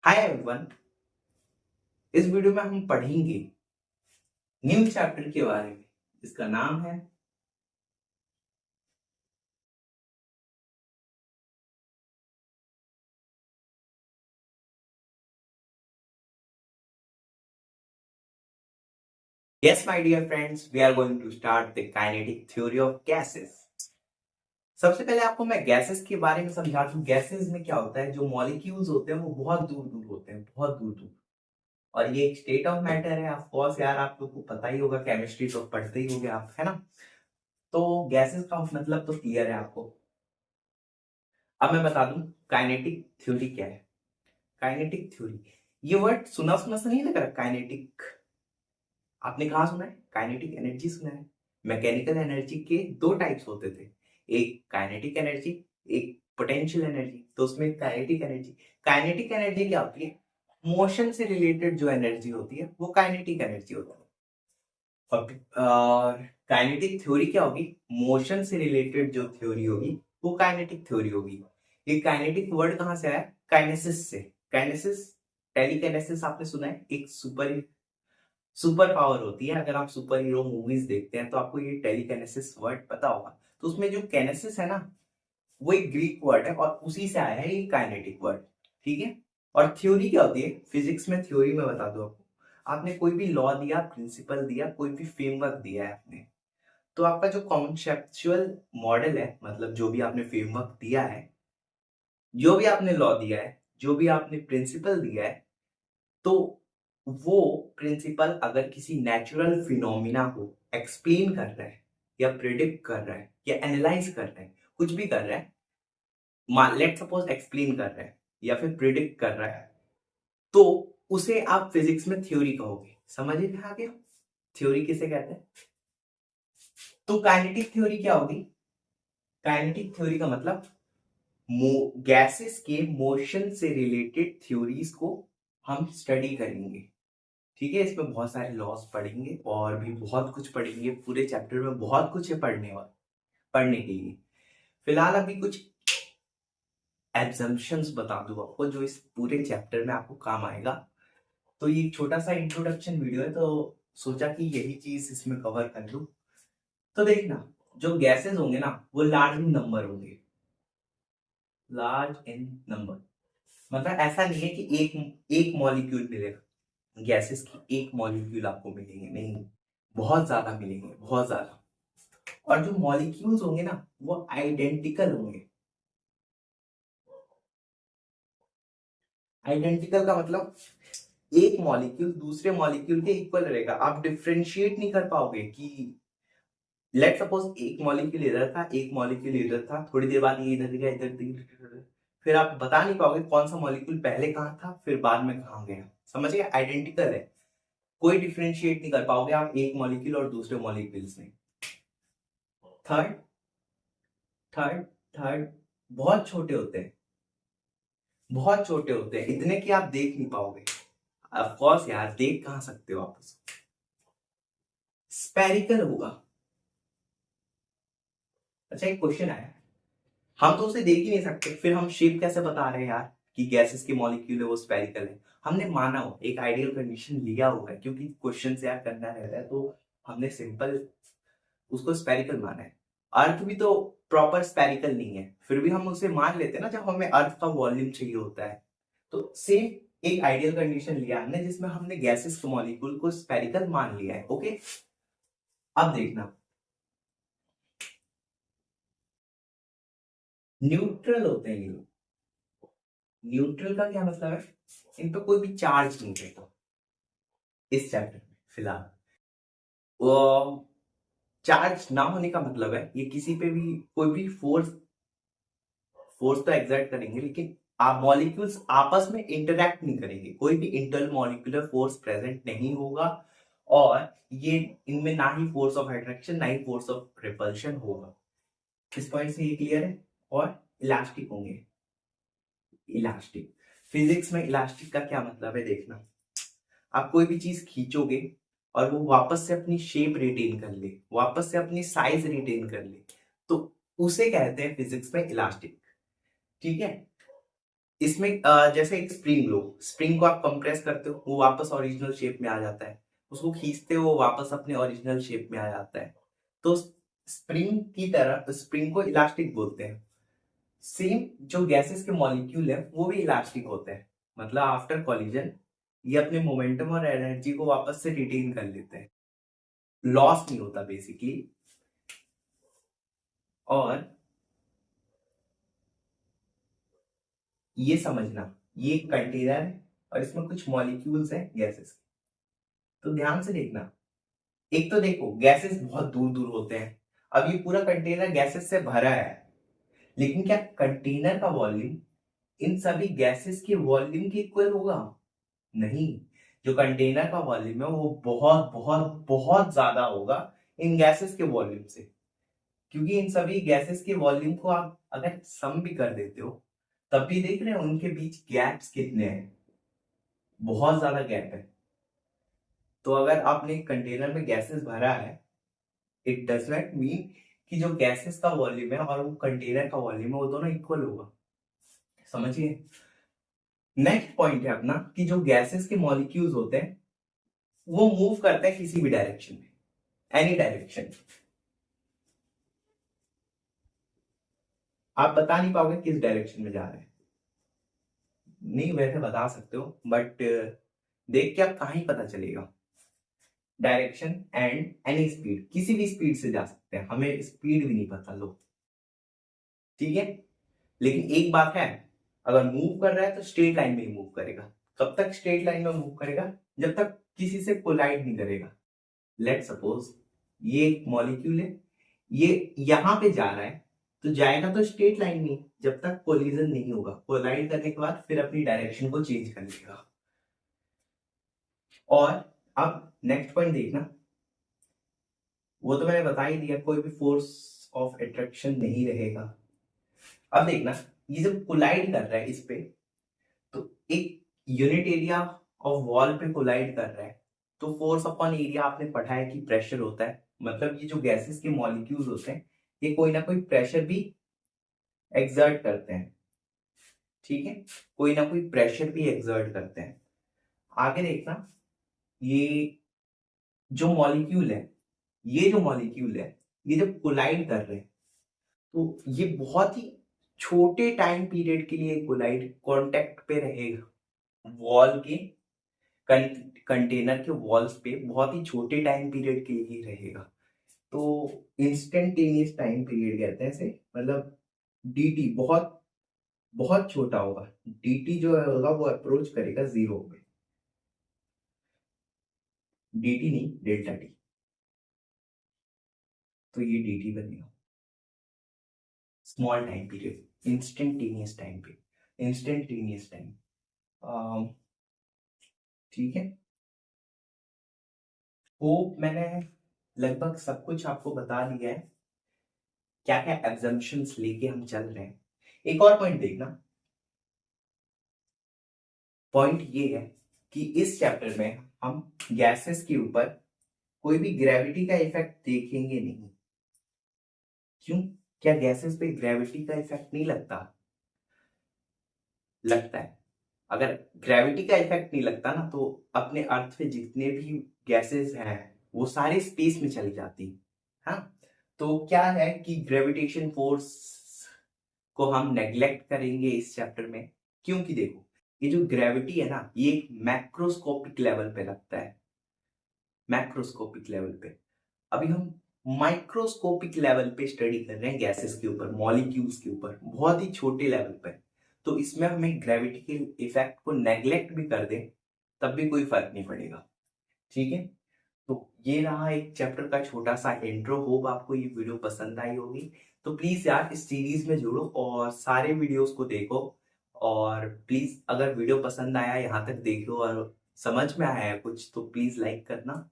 Hi everyone. इस video में हम पढ़ेंगे न्यू चैप्टर के बारे में। इसका नाम है yes my dear friends, we are going to start the kinetic theory of gases. सबसे पहले आपको मैं गैसेस के बारे में समझा दूं। गैसेस में क्या होता है, जो मॉलिक्यूल्स होते हैं वो बहुत दूर दूर होते हैं, बहुत दूर दूर। और ये एक स्टेट ऑफ मैटर है। ऑफ कोर्स यार, आप लोग को पता ही होगा, केमिस्ट्री तो पढ़ते ही होंगे आप, है ना। तो गैसेस का मतलब तो क्लियर है आपको। अब मैं बता दूं काइनेटिक थ्योरी क्या है। काइनेटिक थ्योरी, ये वर्ड सुना सुना सा नहीं लग रहा? काइनेटिक, आपने कहा सुना है? काइनेटिक एनर्जी सुना है। मैकेनिकल एनर्जी के दो टाइप्स होते थे, एक काइनेटिक एनर्जी, एक पोटेंशियल एनर्जी। तो उसमें काइनेटिक एनर्जी क्या होती है? मोशन से रिलेटेड जो एनर्जी होती है वो काइनेटिक एनर्जी होती है। और काइनेटिक थ्योरी क्या होगी? मोशन से रिलेटेड जो थ्योरी होगी वो काइनेटिक थ्योरी होगी। ये काइनेटिक वर्ड कहां से आया? काइनेसिस से। काइनेसिस, टेलीकाइनेसिस आपने सुना है, एक सुपर पावर होती है। अगर आप सुपर हीरो मूवीज देखते हैं तो आपको ये टेलीकाइनेसिस वर्ड पता होगा। तो उसमें जो काइनेसिस है ना, वो एक ग्रीक वर्ड है और उसी से आया है ये काइनेटिक वर्ड। ठीक है। और थ्योरी क्या होती है? फिजिक्स में थ्योरी में बता दो आपको। आपने कोई भी लॉ दिया, प्रिंसिपल दिया, कोई भी फ्रेमवर्क दिया है आपने, तो आपका जो कॉन्सेप्चुअल मॉडल है, मतलब जो भी आपने फ्रेमवर्क दिया है, जो भी आपने लॉ दिया है, जो भी आपने प्रिंसिपल दिया है, तो वो प्रिंसिपल अगर किसी नेचुरल फिनोमिना को एक्सप्लेन कर रहा है या प्रिडिक्ट कर रहा है या एनालाइज कर रहा है, कुछ भी कर रहा है, लेट सपोज एक्सप्लेन कर रहा है या फिर प्रिडिक्ट कर रहा है, तो उसे आप फिजिक्स में थ्योरी कहोगे। समझ में आ गया थ्योरी किसे कहते हैं? तो काइनेटिक थ्योरी क्या होगी? काइनेटिक थ्योरी का मतलब गैसेस के मोशन से रिलेटेड थ्योरीज को हम स्टडी करेंगे। ठीक है। इसमें बहुत सारे लॉस पढ़ेंगे और भी बहुत कुछ पढ़ेंगे। पूरे चैप्टर में बहुत कुछ है पढ़ने के लिए। फिलहाल अभी कुछ एग्जम्पशंस बता दूं आपको जो इस पूरे चैप्टर में आपको काम आएगा। तो ये एक छोटा सा इंट्रोडक्शन वीडियो है, तो सोचा कि यही चीज इसमें कवर कर लूं। तो देखना, जो गैसेस होंगे ना वो लार्ज इन नंबर होंगे। लार्ज इन नंबर मतलब ऐसा नहीं है कि एक एक मॉलिक्यूल मिलेगा। गैसेस की एक मॉलिक्यूल आपको मिलेंगे नहीं, बहुत ज्यादा मिलेंगे, बहुत ज्यादा। और जो मॉलिक्यूल्स होंगे ना वो आइडेंटिकल होंगे। आइडेंटिकल का मतलब एक मॉलिक्यूल दूसरे मॉलिक्यूल के इक्वल रहेगा। आप डिफ्रेंशिएट नहीं कर पाओगे कि लेट सपोज एक मॉलिक्यूल इधर था, एक मॉलिक्यूल इधर था, थोड़ी देर बाद ये इधर गया, इधर, फिर आप बता नहीं पाओगे कौन सा मॉलिक्यूल पहले कहाँ था फिर बाद में कहाँ गया। समझ गए? आइडेंटिकल है, कोई डिफ्रेंशिएट नहीं कर पाओगे आप एक मॉलिक्यूल और दूसरे मॉलिक्यूल्स में। थर्ड थर्ड थर्ड बहुत छोटे होते हैं, बहुत छोटे होते हैं, इतने कि आप देख नहीं पाओगे। ऑफ कोर्स यार, देख कहां सकते हो आप उसको। स्पेरिकल होगा। अच्छा, एक क्वेश्चन आया, हम तो उसे देख ही नहीं सकते, फिर हम शेप कैसे बता रहे हैं यार कि गैसेस के मॉलिक्यूल है वो स्पेरिकल है? हमने माना हो, एक आइडियल कंडीशन लिया हुआ है, क्योंकि क्वेश्चन से यार करना रहता है तो हमने सिंपल उसको स्पेरिकल माना है। अर्थ भी तो प्रॉपर स्पेरिकल नहीं है, फिर भी हम उसे मान लेते हैं ना जब हमें अर्थ का वॉल्यूम चाहिए होता है। तो सेम एक आइडियल कंडीशन लिया हमने जिसमें हमने गैसेस के मॉलिक्यूल को स्पेरिकल मान लिया है। ओके, अब देखना, न्यूट्रल होते हैं ये लोग। न्यूट्रल का क्या मतलब है? इन पे कोई भी चार्ज नहीं रहेगा इस चैप्टर में फिलहाल। वो चार्ज ना होने का मतलब है ये किसी पे भी कोई भी फोर्स फोर्स तो एग्जर्ट करेंगे, लेकिन आप मॉलिक्यूल्स आपस में इंटरैक्ट नहीं करेंगे, कोई भी इंटर मॉलिक्यूलर फोर्स प्रेजेंट नहीं होगा। और ये इनमें ना ही फोर्स ऑफ अट्रैक्शन ना ही फोर्स ऑफ रिपल्शन होगा। इस पॉइंट से ये क्लियर है। और इलास्टिक होंगे। इलास्टिक, फिजिक्स में इलास्टिक का क्या मतलब है देखना, आप कोई भी चीज खींचोगे और वो वापस से अपनी शेप रिटेन कर ले, वापस से अपनी साइज रिटेन कर ले, तो उसे कहते हैं फिजिक्स में इलास्टिक। ठीक है। इसमें जैसे एक स्प्रिंग लो, स्प्रिंग को आप कंप्रेस करते हो वो वापस ओरिजिनल शेप में आ जाता है, उसको खींचते हो वो वापस अपने ओरिजिनल शेप में आ जाता है। तो स्प्रिंग की तरह स्प्रिंग को इलास्टिक बोलते हैं। सेम जो गैसेस के मॉलिक्यूल है वो भी इलास्टिक होते हैं, मतलब आफ्टर कॉलिजन ये अपने मोमेंटम और एनर्जी को वापस से रिटेन कर लेते हैं, लॉस नहीं होता बेसिकली। और ये समझना, ये कंटेनर है और इसमें कुछ मॉलिक्यूल्स हैं गैसेस के, तो ध्यान से देखना। एक तो देखो गैसेस बहुत दूर दूर होते हैं, अब ये पूरा कंटेनर गैसेस से भरा है, लेकिन क्या कंटेनर का वॉल्यूम इन सभी गैसेस के वॉल्यूम के इक्वल होगा? नहीं। जो कंटेनर का वॉल्यूम है वो बहुत बहुत बहुत ज्यादा होगा इन गैसेस के वॉल्यूम से, क्योंकि इन सभी गैसेस के वॉल्यूम को आप अगर सम भी कर देते हो तब भी देख रहे हैं उनके बीच गैप्स कितने हैं, बहुत ज्यादा गैप है। तो अगर आपने एक कंटेनर में गैसेस भरा है, इट डज नॉट मीन कि जो गैसेस का वॉल्यूम है और वो कंटेनर का वॉल्यूम है वो दोनों इक्वल होगा, समझिए। नेक्स्ट पॉइंट है अपना कि जो गैसेस के मॉलिक्यूल्स होते हैं वो मूव करते हैं किसी भी डायरेक्शन में, एनी डायरेक्शन। आप बता नहीं पाओगे किस डायरेक्शन में जा रहे हैं, नहीं वैसे बता सकते हो बट देख के आप कहाँ ही पता चलेगा। डायरेक्शन एंड एनी स्पीड, किसी भी स्पीड से जा सकते हैं, हमें स्पीड भी नहीं पता लो, ठीक है। लेकिन एक बात है, अगर मूव कर रहा है तो स्ट्रेट लाइन में ही मूव करेगा। कब तक स्ट्रेट लाइन में मूव करेगा? जब तक किसी से कोलाइड नहीं करेगा। लेट सपोज ये एक मॉलिक्यूल है, ये यहां पे जा रहा है तो जाएगा तो स्ट्रेट लाइन में जब तक कोलिजन नहीं होगा, कोलाइड करने के बाद फिर अपनी डायरेक्शन को चेंज कर लेगा। और अब नेक्स्ट पॉइंट देखना, वो तो मैंने बता ही दिया, कोई भी फोर्स ऑफ अट्रैक्शन नहीं रहेगा। अब देखना, ये जब कोलाइड कर रहा है इस पे, तो एक यूनिट एरिया ऑफ वॉल पे कोलाइड कर रहा है, तो फोर्स अपॉन एरिया आपने पढ़ा है कि प्रेशर होता है, मतलब ये जो गैसेस के मॉलिक्यूल्स होते हैं ये कोई ना कोई प्रेशर भी एक्सर्ट करते हैं, ठीक है, कोई ना कोई प्रेशर भी एक्सर्ट करते हैं। आगे देखना, ये जो मॉलिक्यूल है, ये जो मॉलिक्यूल है ये जब कोलाइड कर रहे हैं तो ये बहुत ही छोटे टाइम पीरियड के लिए कोलाइड कांटेक्ट पे रहेगा, वॉल के कंटेनर के वॉल्स पे बहुत ही छोटे टाइम पीरियड के लिए रहेगा। तो इंस्टेंटेनियस टाइम पीरियड कहते हैं इसे, मतलब dt बहुत बहुत छोटा होगा, dt जो होगा वो अप्रोच करेगा जीरो पे, dt नहीं डेल्टा टी, तो ये dt बनेगा small time period, instantaneous time पे, इंस्टेंटेनियस टाइम, ठीक है। होप मैंने लगभग सब कुछ आपको बता दिया है, क्या क्या एग्जम्पशंस लेके हम चल रहे हैं। एक और पॉइंट देखना, पॉइंट ये है कि इस चैप्टर में हम गैसेस के ऊपर कोई भी ग्रेविटी का इफेक्ट देखेंगे नहीं। क्यों? क्या गैसेस पे ग्रेविटी का इफेक्ट नहीं लगता? लगता है। अगर ग्रेविटी का इफेक्ट नहीं लगता ना तो अपने अर्थ पे जितने भी गैसेस हैं वो सारे स्पेस में चली जाती। हाँ, तो क्या है कि ग्रेविटेशन फोर्स को हम नेग्लेक्ट करेंगे इस चैप्टर में, क्योंकि देखो ये जो ग्रेविटी है ना ये एक मैक्रोस्कोपिक लेवल पे लगता है, मैक्रोस्कोपिक लेवल पे। अभी हम माइक्रोस्कोपिक लेवल पे स्टडी कर रहे हैं गैसेस के ऊपर, मॉलिक्यूल्स के ऊपर, बहुत ही छोटे लेवल पे। तो इसमें हमें ग्रेविटी के इफेक्ट को नेग्लेक्ट भी कर दें तब भी कोई फर्क नहीं पड़ेगा, ठीक है। तो ये रहा एक चैप्टर का छोटा सा इंट्रो, होप आपको ये वीडियो पसंद आई होगी। तो प्लीज यार इस सीरीज में जुड़ो और सारे वीडियोस को देखो, और प्लीज अगर वीडियो पसंद आया यहाँ तक देखो और समझ में आया है कुछ तो प्लीज लाइक करना।